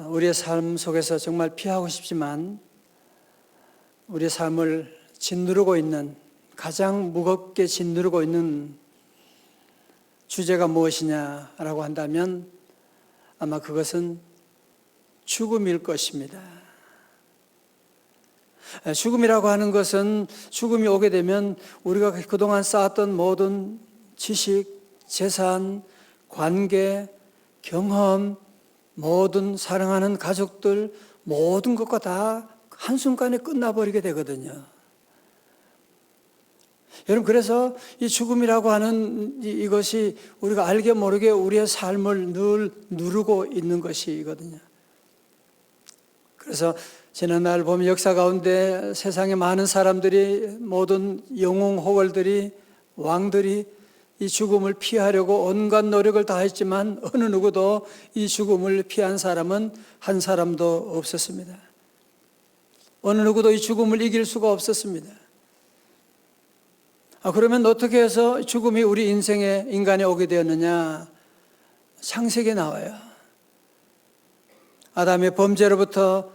우리의 삶 속에서 정말 피하고 싶지만 우리의 삶을 짓누르고 있는, 가장 무겁게 짓누르고 있는 주제가 무엇이냐라고 한다면 아마 그것은 죽음일 것입니다. 죽음이라고 하는 것은, 죽음이 오게 되면 우리가 그동안 쌓았던 모든 지식, 재산, 관계, 경험, 모든 사랑하는 가족들, 모든 것과 다 한순간에 끝나버리게 되거든요. 여러분, 그래서 이 죽음이라고 하는 이것이 우리가 알게 모르게 우리의 삶을 늘 누르고 있는 것이거든요. 그래서 지난날 보면 역사 가운데 세상에 많은 사람들이, 모든 영웅 호걸들이, 왕들이 이 죽음을 피하려고 온갖 노력을 다했지만 어느 누구도 이 죽음을 피한 사람은 한 사람도 없었습니다. 어느 누구도 이 죽음을 이길 수가 없었습니다. 그러면 어떻게 해서 죽음이 우리 인생에, 인간에 오게 되었느냐? 창세기에 나와요. 아담의 범죄로부터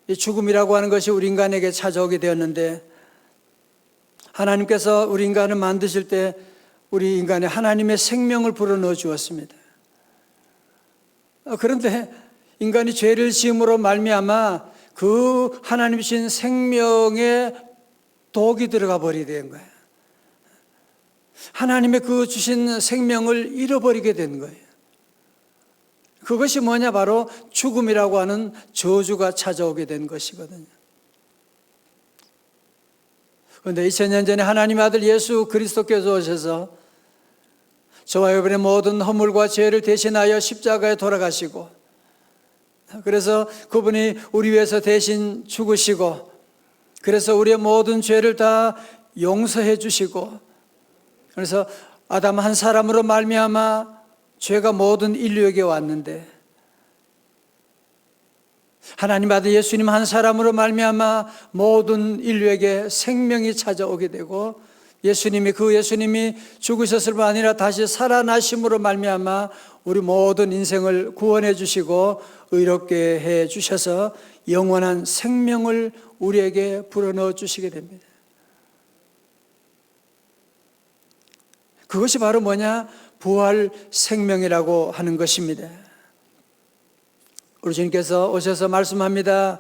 이 죽음이라고 하는 것이 우리 인간에게 찾아오게 되었는데, 하나님께서 우리 인간을 만드실 때 우리 인간에 하나님의 생명을 불어넣어 주었습니다. 그런데 인간이 죄를 지음으로 말미암아 그 하나님 주신 생명에 독이 들어가 버리게 된 거예요. 하나님의 그 주신 생명을 잃어버리게 된 거예요. 그것이 뭐냐? 바로 죽음이라고 하는 저주가 찾아오게 된 것이거든요. 그런데 2000년 전에 하나님의 아들 예수 그리스도께서 오셔서 저와 여러분의 모든 허물과 죄를 대신하여 십자가에 돌아가시고, 그래서 그분이 우리 위해서 대신 죽으시고, 그래서 우리의 모든 죄를 다 용서해 주시고, 그래서 아담 한 사람으로 말미암아 죄가 모든 인류에게 왔는데, 하나님 아들 예수님 한 사람으로 말미암아 모든 인류에게 생명이 찾아오게 되고, 예수님이 죽으셨을 뿐 아니라 다시 살아나심으로 말미암아 우리 모든 인생을 구원해 주시고 의롭게 해 주셔서 영원한 생명을 우리에게 불어넣어 주시게 됩니다. 그것이 바로 뭐냐? 부활 생명이라고 하는 것입니다. 우리 주님께서 오셔서 말씀합니다.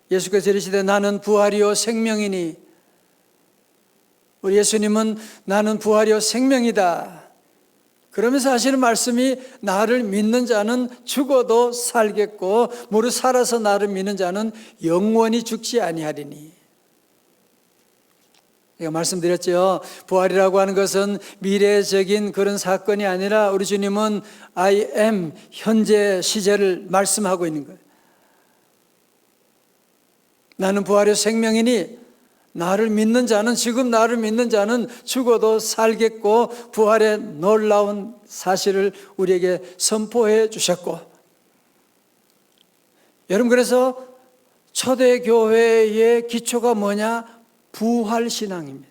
예수께서 이르시되 나는 부활이요 생명이니, 우리 예수님은 나는 부활이요 생명이다. 그러면서 하시는 말씀이, 나를 믿는 자는 죽어도 살겠고 무릇 살아서 나를 믿는 자는 영원히 죽지 아니하리니. 제가 말씀드렸죠. 부활이라고 하는 것은 미래적인 그런 사건이 아니라 우리 주님은 I am, 현재 시제를 말씀하고 있는 거예요. 나는 부활의 생명이니, 나를 믿는 자는, 지금 나를 믿는 자는 죽어도 살겠고 부활의 놀라운 사실을 우리에게 선포해 주셨고, 여러분, 그래서 초대교회의 기초가 뭐냐? 부활신앙입니다.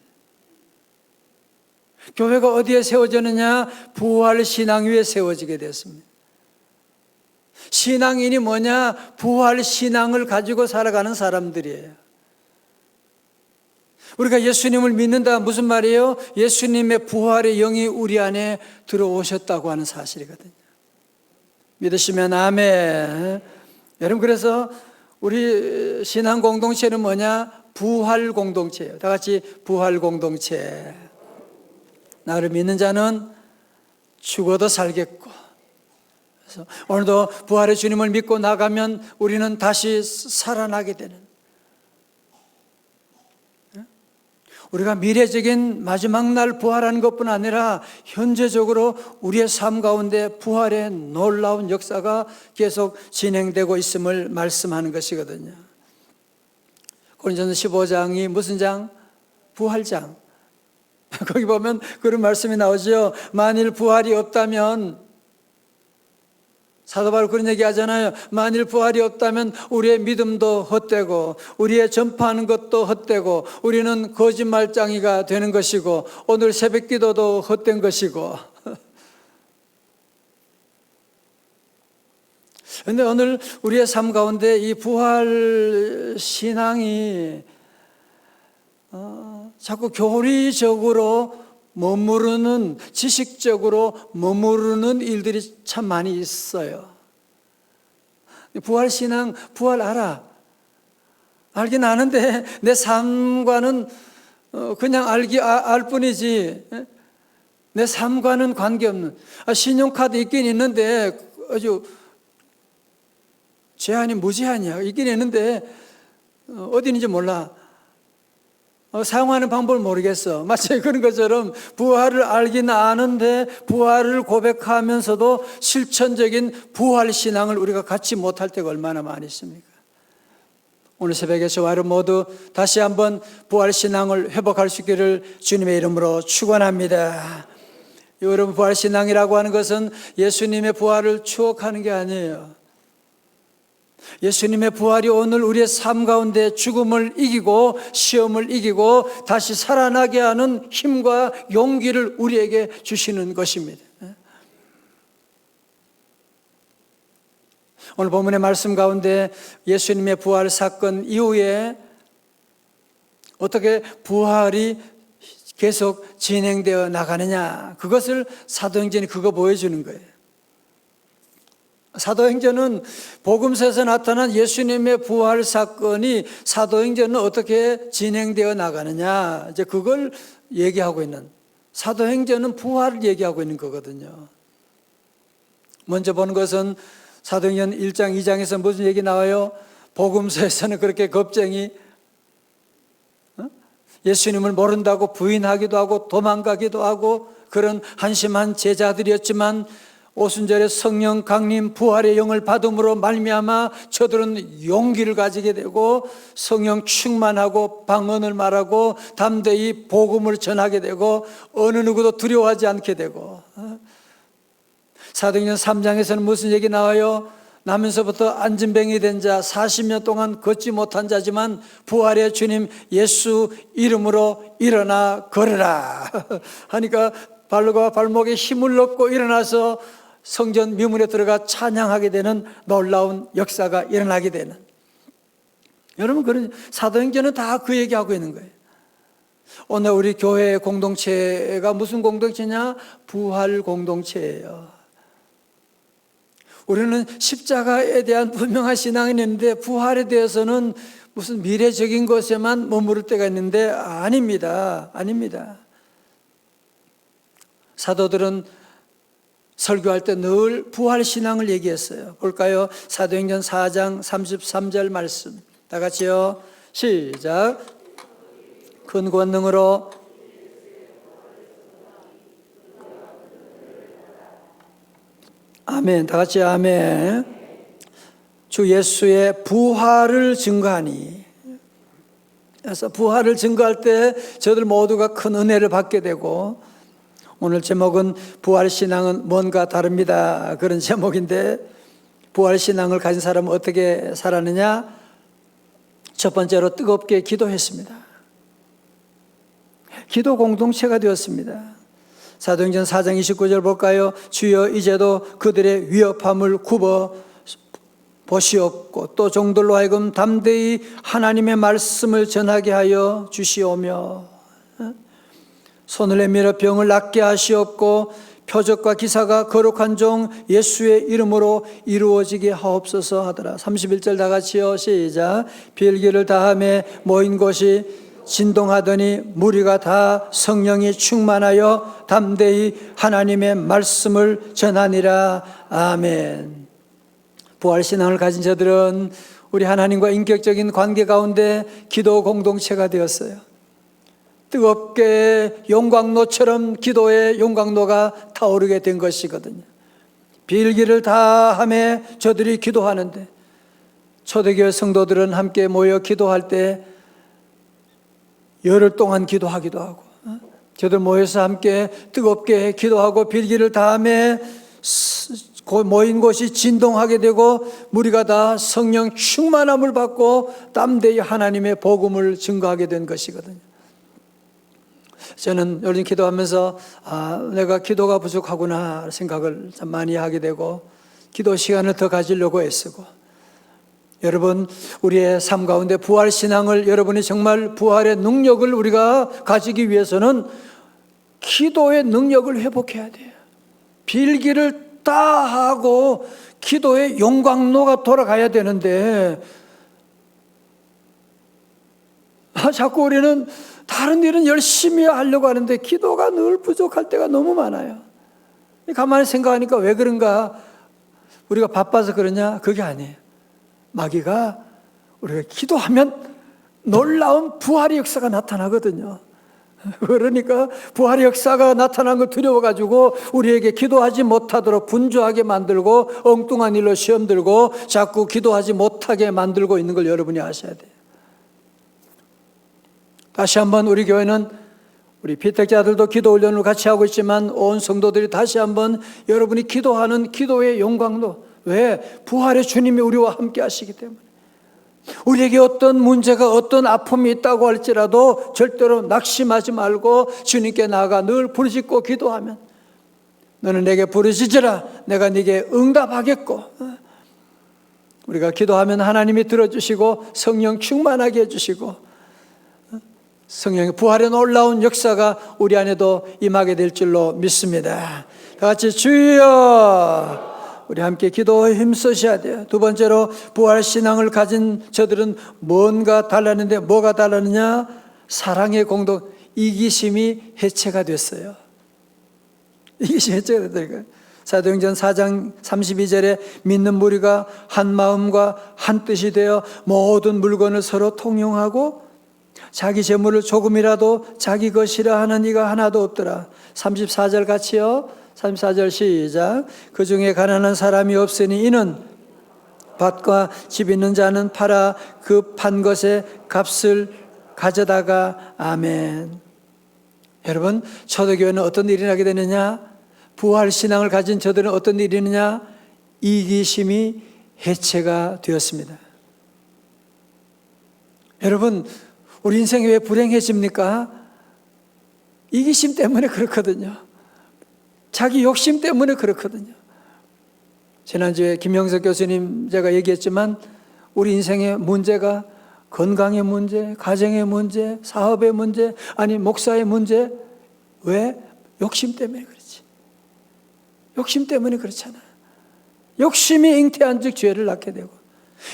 교회가 어디에 세워졌느냐? 부활신앙 위에 세워지게 됐습니다. 신앙인이 뭐냐? 부활신앙을 가지고 살아가는 사람들이에요. 우리가 예수님을 믿는다, 무슨 말이에요? 예수님의 부활의 영이 우리 안에 들어오셨다고 하는 사실이거든요. 믿으시면 아멘. 여러분, 그래서 우리 신앙 공동체는 뭐냐? 부활 공동체예요. 다 같이 부활 공동체. 나를 믿는 자는 죽어도 살겠고, 그래서 오늘도 부활의 주님을 믿고 나가면 우리는 다시 살아나게 되는, 우리가 미래적인 마지막 날 부활하는 것뿐 아니라 현재적으로 우리의 삶 가운데 부활의 놀라운 역사가 계속 진행되고 있음을 말씀하는 것이거든요. 고린도전서 15장이 무슨 장? 부활장. 거기 보면 그런 말씀이 나오죠. 만일 부활이 없다면, 사도 바울 그런 얘기 하잖아요. 만일 부활이 없다면 우리의 믿음도 헛되고 우리의 전파하는 것도 헛되고 우리는 거짓말장이가 되는 것이고 오늘 새벽 기도도 헛된 것이고. 그런데 오늘 우리의 삶 가운데 이 부활 신앙이 자꾸 교리적으로 머무르는, 지식적으로 머무르는 일들이 참 많이 있어요. 부활 신앙, 부활 알긴 아는데 내 삶과는 그냥 알 뿐이지 내 삶과는 관계없는, 신용카드 있긴 있는데 아주 제한이 무제한이야. 있긴 있는데 어디 있는지 몰라. 사용하는 방법을 모르겠어. 마치 그런 것처럼 부활을 알긴 아는데 부활을 고백하면서도 실천적인 부활 신앙을 우리가 갖지 못할 때가 얼마나 많이 있습니까? 오늘 새벽에 저와 여러분 모두 다시 한번 부활 신앙을 회복할 수 있기를 주님의 이름으로 축원합니다. 여러분, 부활 신앙이라고 하는 것은 예수님의 부활을 추억하는 게 아니에요. 예수님의 부활이 오늘 우리의 삶 가운데 죽음을 이기고 시험을 이기고 다시 살아나게 하는 힘과 용기를 우리에게 주시는 것입니다. 오늘 본문의 말씀 가운데 예수님의 부활 사건 이후에 어떻게 부활이 계속 진행되어 나가느냐, 그것을 사도행전이 그거 보여주는 거예요. 사도행전은 복음서에서 나타난 예수님의 부활 사건이 사도행전은 어떻게 진행되어 나가느냐, 이제 그걸 얘기하고 있는, 사도행전은 부활을 얘기하고 있는 거거든요. 먼저 보는 것은 사도행전 1장 2장에서 무슨 얘기 나와요? 복음서에서는 그렇게 겁쟁이, 예수님을 모른다고 부인하기도 하고 도망가기도 하고 그런 한심한 제자들이었지만 오순절에 성령 강림 부활의 영을 받음으로 말미암아 저들은 용기를 가지게 되고 성령 충만하고 방언을 말하고 담대히 복음을 전하게 되고 어느 누구도 두려워하지 않게 되고, 사도행전 3장에서는 무슨 얘기 나와요? 나면서부터 안진병이 된 자 40년 동안 걷지 못한 자지만 부활의 주님 예수 이름으로 일어나 걸으라 하니까 발과 발목에 힘을 얻고 일어나서 성전 미문에 들어가 찬양하게 되는 놀라운 역사가 일어나게 되는, 여러분, 그런 사도행전은 다 그 얘기하고 있는 거예요. 오늘 우리 교회 공동체가 무슨 공동체냐? 부활 공동체예요. 우리는 십자가에 대한 분명한 신앙이 있는데 부활에 대해서는 무슨 미래적인 것에만 머무를 때가 있는데 아닙니다. 사도들은 설교할 때 늘 부활 신앙을 얘기했어요. 볼까요? 사도행전 4장 33절 말씀. 다 같이요. 시작. 큰 권능으로 아멘. 다 같이 아멘. 주 예수의 부활을 증거하니. 그래서 부활을 증거할 때 저들 모두가 큰 은혜를 받게 되고, 오늘 제목은 부활신앙은 뭔가 다릅니다, 그런 제목인데, 부활신앙을 가진 사람은 어떻게 살았느냐? 첫 번째로 뜨겁게 기도했습니다. 기도 공동체가 되었습니다. 사도행전 4장 29절 볼까요? 주여 이제도 그들의 위협함을 굽어 보시옵고 또 종들로 하여금 담대히 하나님의 말씀을 전하게 하여 주시오며 손을 내밀어 병을 낫게 하시옵고 표적과 기사가 거룩한 종 예수의 이름으로 이루어지게 하옵소서 하더라. 31절 다 같이요. 시작. 빌기를 다하며 모인 곳이 진동하더니 무리가 다 성령이 충만하여 담대히 하나님의 말씀을 전하니라. 아멘. 부활신앙을 가진 저들은 우리 하나님과 인격적인 관계 가운데 기도 공동체가 되었어요. 뜨겁게 용광로처럼 기도의 용광로가 타오르게 된 것이거든요. 빌기를 다하며 저들이 기도하는데, 초대교회 성도들은 함께 모여 기도할 때 열흘 동안 기도하기도 하고, 저들 모여서 함께 뜨겁게 기도하고 빌기를 다하며 모인 곳이 진동하게 되고 무리가 다 성령 충만함을 받고 담대히 하나님의 복음을 증거하게 된 것이거든요. 저는 요즘 기도하면서 내가 기도가 부족하구나 생각을 참 많이 하게 되고, 기도 시간을 더 가지려고 애쓰고, 여러분, 우리의 삶 가운데 부활 신앙을, 여러분이 정말 부활의 능력을 우리가 가지기 위해서는 기도의 능력을 회복해야 돼요. 빌기를 다 하고 기도의 용광로가 돌아가야 되는데, 자꾸 우리는 다른 일은 열심히 하려고 하는데 기도가 늘 부족할 때가 너무 많아요. 가만히 생각하니까 왜 그런가? 우리가 바빠서 그러냐? 그게 아니에요. 마귀가 우리가 기도하면 놀라운 부활의 역사가 나타나거든요. 그러니까 부활의 역사가 나타난 걸 두려워가지고 우리에게 기도하지 못하도록 분주하게 만들고 엉뚱한 일로 시험 들고 자꾸 기도하지 못하게 만들고 있는 걸 여러분이 아셔야 돼요. 다시 한번 우리 교회는, 우리 피택자들도 기도 훈련을 같이 하고 있지만 온 성도들이 다시 한번 여러분이 기도하는 기도의 용광로, 왜? 부활의 주님이 우리와 함께 하시기 때문에. 우리에게 어떤 문제가, 어떤 아픔이 있다고 할지라도 절대로 낙심하지 말고 주님께 나아가 늘 부르짖고 기도하면, 너는 내게 부르짖으라 내가 네게 응답하겠고, 우리가 기도하면 하나님이 들어주시고 성령 충만하게 해주시고 성령의 부활의 놀라운 역사가 우리 안에도 임하게 될 줄로 믿습니다. 다 같이 주여, 우리 함께 기도에 힘쓰셔야 돼요. 두 번째로, 부활 신앙을 가진 저들은 뭔가 달랐는데 뭐가 달랐느냐? 사랑의 공동, 이기심이 해체가 됐어요. 이기심이 해체가 됐다니까요. 사도행전 4장 32절에 믿는 무리가 한 마음과 한 뜻이 되어 모든 물건을 서로 통용하고 자기 재물을 조금이라도 자기 것이라 하는 이가 하나도 없더라. 34절 같이요. 34절 시작. 그 중에 가난한 사람이 없으니 이는 밭과 집 있는 자는 팔아 그 판 것의 값을 가져다가. 아멘. 여러분, 초대교회는 어떤 일이 나게 되느냐? 부활 신앙을 가진 저들은 어떤 일이 있느냐? 이기심이 해체가 되었습니다. 여러분, 우리 인생이 왜 불행해집니까? 이기심 때문에 그렇거든요. 자기 욕심 때문에 그렇거든요. 지난주에 김영석 교수님 제가 얘기했지만 우리 인생의 문제가 건강의 문제, 가정의 문제, 사업의 문제, 아니 목사의 문제, 왜? 욕심 때문에 그렇지. 욕심 때문에 그렇잖아. 욕심이 잉태한 즉 죄를 낳게 되고,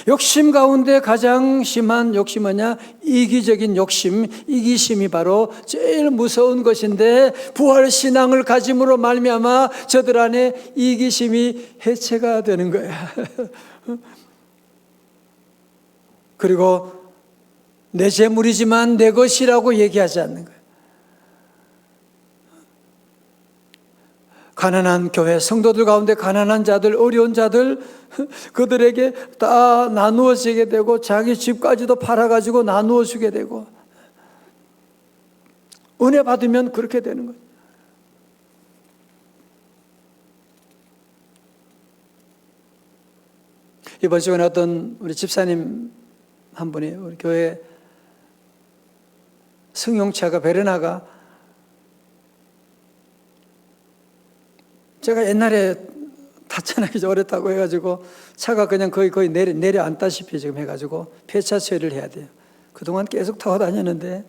욕심 가운데 가장 심한 욕심이 뭐냐? 이기적인 욕심, 이기심이 바로 제일 무서운 것인데, 부활신앙을 가짐으로 말미암아 저들 안에 이기심이 해체가 되는 거야. 그리고 내 재물이지만 내 것이라고 얘기하지 않는 거야. 가난한 교회, 성도들 가운데 가난한 자들, 어려운 자들, 그들에게 다 나누어지게 되고 자기 집까지도 팔아가지고 나누어 주게 되고, 은혜 받으면 그렇게 되는 거예요. 이번 시간에 어떤 우리 집사님 한 분이 우리 교회 승용차가 베르나가, 제가 옛날에 타차나기 오래 타고 해가지고 차가 그냥 거의 내려앉다시피 지금 해가지고 폐차 처리를 해야 돼요. 그동안 계속 타고 다녔는데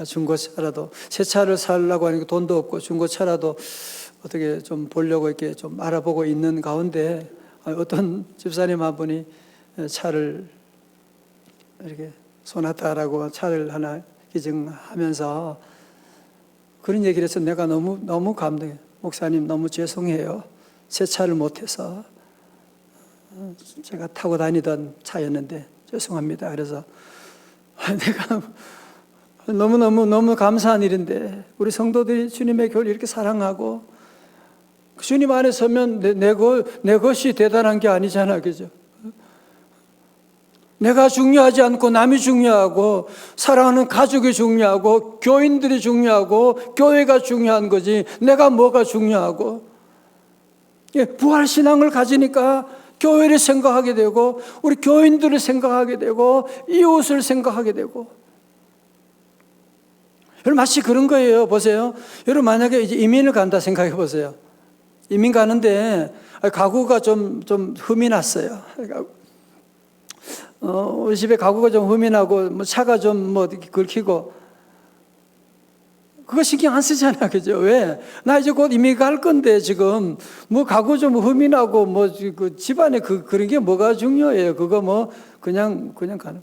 중고차라도, 새 차를 살려고 하니까 돈도 없고 중고차라도 어떻게 좀 보려고 이렇게 좀 알아보고 있는 가운데 어떤 집사님 한 분이 차를 이렇게 소나타라고 차를 하나 기증하면서 그런 얘기를 해서 내가 너무 감동해요. 목사님 너무 죄송해요. 새 차를 못해서 제가 타고 다니던 차였는데 죄송합니다. 그래서 내가 너무 감사한 일인데, 우리 성도들이 주님의 교회를 이렇게 사랑하고 주님 안에 서면 내 것이 대단한 게 아니잖아, 그죠? 내가 중요하지 않고 남이 중요하고 사랑하는 가족이 중요하고 교인들이 중요하고 교회가 중요한 거지, 내가 뭐가 중요하고. 부활신앙을 가지니까 교회를 생각하게 되고 우리 교인들을 생각하게 되고 이웃을 생각하게 되고. 여러분, 마치 그런 거예요. 보세요. 여러분, 만약에 이제 이민을 간다 생각해 보세요. 이민 가는데 가구가 좀 흠이 났어요. 우리 집에 가구가 좀 흠이 나고 뭐 차가 좀 뭐 긁히고 그거 신경 안 쓰잖아, 그죠? 왜? 나 이제 곧 이미 갈 건데 지금 뭐 가구 좀 흠이 나고 뭐 그 집안에 그런 게 뭐가 중요해요? 그거 뭐 그냥 가는.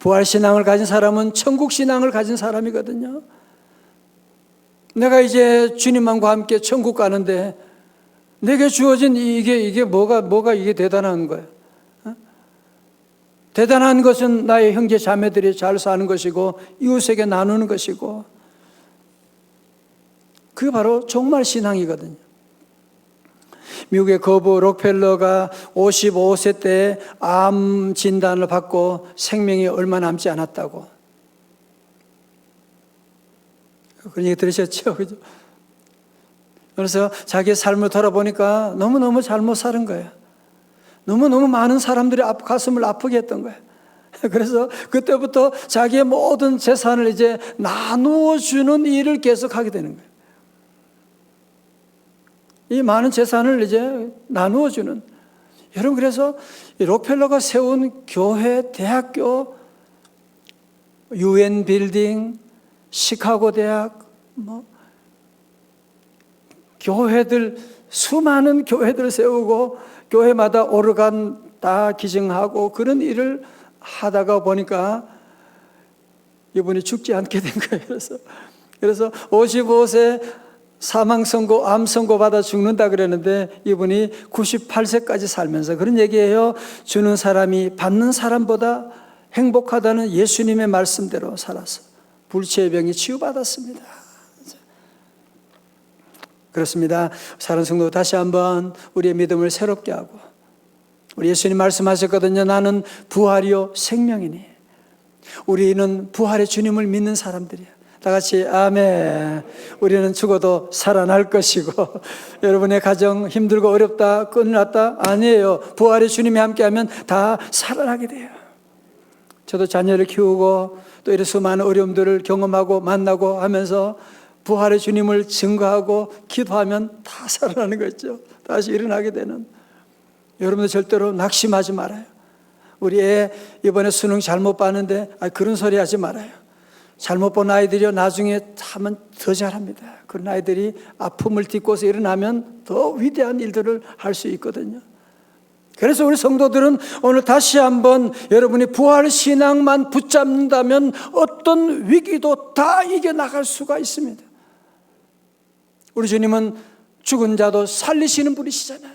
부활 신앙을 가진 사람은 천국 신앙을 가진 사람이거든요. 내가 이제 주님과 함께 천국 가는데 내게 주어진 이게 뭐가 이게 대단한 거예요? 대단한 것은 나의 형제 자매들이 잘 사는 것이고 이웃에게 나누는 것이고 그게 바로 종말 신앙이거든요. 미국의 거부 록펠러가 55세 때 암 진단을 받고 생명이 얼마 남지 않았다고. 그런 얘기 들으셨죠? 그죠? 그래서 자기의 삶을 돌아보니까 너무너무 잘못 사는 거예요. 너무너무 많은 사람들이 가슴을 아프게 했던 거예요. 그래서 그때부터 자기의 모든 재산을 이제 나누어 주는 일을 계속 하게 되는 거예요. 이 많은 재산을 이제 나누어 주는. 여러분, 그래서 록펠러가 세운 교회, 대학교, UN 빌딩, 시카고 대학, 교회들, 수많은 교회들을 세우고 교회마다 오르간 다 기증하고 그런 일을 하다가 보니까 이분이 죽지 않게 된 거예요. 그래서 55세 사망선고, 암선고 받아 죽는다 그랬는데 이분이 98세까지 살면서 그런 얘기예요. 주는 사람이 받는 사람보다 행복하다는 예수님의 말씀대로 살아서 불치의 병이 치유받았습니다. 그렇습니다. 사랑하는 성도, 다시 한번 우리의 믿음을 새롭게 하고, 우리 예수님 말씀하셨거든요. 나는 부활이요 생명이니. 우리는 부활의 주님을 믿는 사람들이야. 다 같이 아멘. 우리는 죽어도 살아날 것이고, 여러분의 가정 힘들고 어렵다, 끝났다? 아니에요. 부활의 주님이 함께하면 다 살아나게 돼요. 저도 자녀를 키우고 또 이런 수많은 어려움들을 경험하고 만나고 하면서 부활의 주님을 증거하고 기도하면 다 살아나는 거죠. 다시 일어나게 되는. 여러분들 절대로 낙심하지 말아요. 우리 애 이번에 수능 잘못 봤는데 그런 소리 하지 말아요. 잘못 본 아이들이요 나중에 하면 더 잘합니다. 그런 아이들이 아픔을 딛고서 일어나면 더 위대한 일들을 할 수 있거든요. 그래서 우리 성도들은 오늘 다시 한번 여러분이 부활 신앙만 붙잡는다면 어떤 위기도 다 이겨나갈 수가 있습니다. 우리 주님은 죽은 자도 살리시는 분이시잖아요.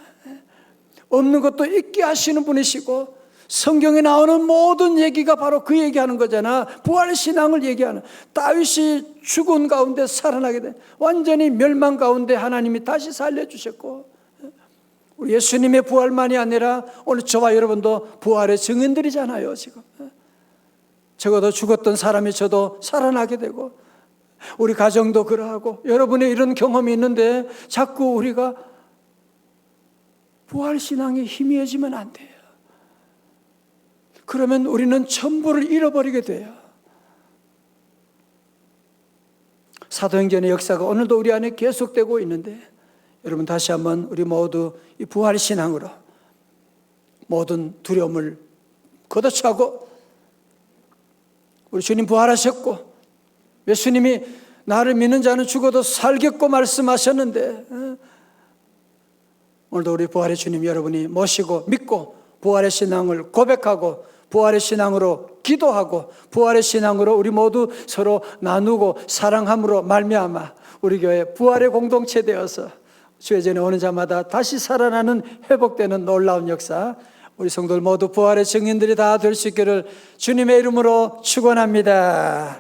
없는 것도 있게 하시는 분이시고 성경에 나오는 모든 얘기가 바로 그 얘기하는 거잖아. 부활의 신앙을 얘기하는. 다윗이 죽은 가운데 살아나게 된, 완전히 멸망 가운데 하나님이 다시 살려주셨고, 우리 예수님의 부활만이 아니라 오늘 저와 여러분도 부활의 증인들이잖아요. 지금 적어도 죽었던 사람이 저도 살아나게 되고, 우리 가정도 그러하고, 여러분의 이런 경험이 있는데 자꾸 우리가 부활신앙이 희미해지면 안 돼요. 그러면 우리는 전부를 잃어버리게 돼요. 사도행전의 역사가 오늘도 우리 안에 계속되고 있는데, 여러분 다시 한번 우리 모두 이 부활신앙으로 모든 두려움을 걷어차고, 우리 주님 부활하셨고 예수님이 나를 믿는 자는 죽어도 살겠고 말씀하셨는데, 오늘도 우리 부활의 주님 여러분이 모시고 믿고 부활의 신앙을 고백하고 부활의 신앙으로 기도하고 부활의 신앙으로 우리 모두 서로 나누고 사랑함으로 말미암아 우리 교회 부활의 공동체 되어서 주의 전에 오는 자마다 다시 살아나는 회복되는 놀라운 역사, 우리 성도들 모두 부활의 증인들이 다 될 수 있기를 주님의 이름으로 축원합니다.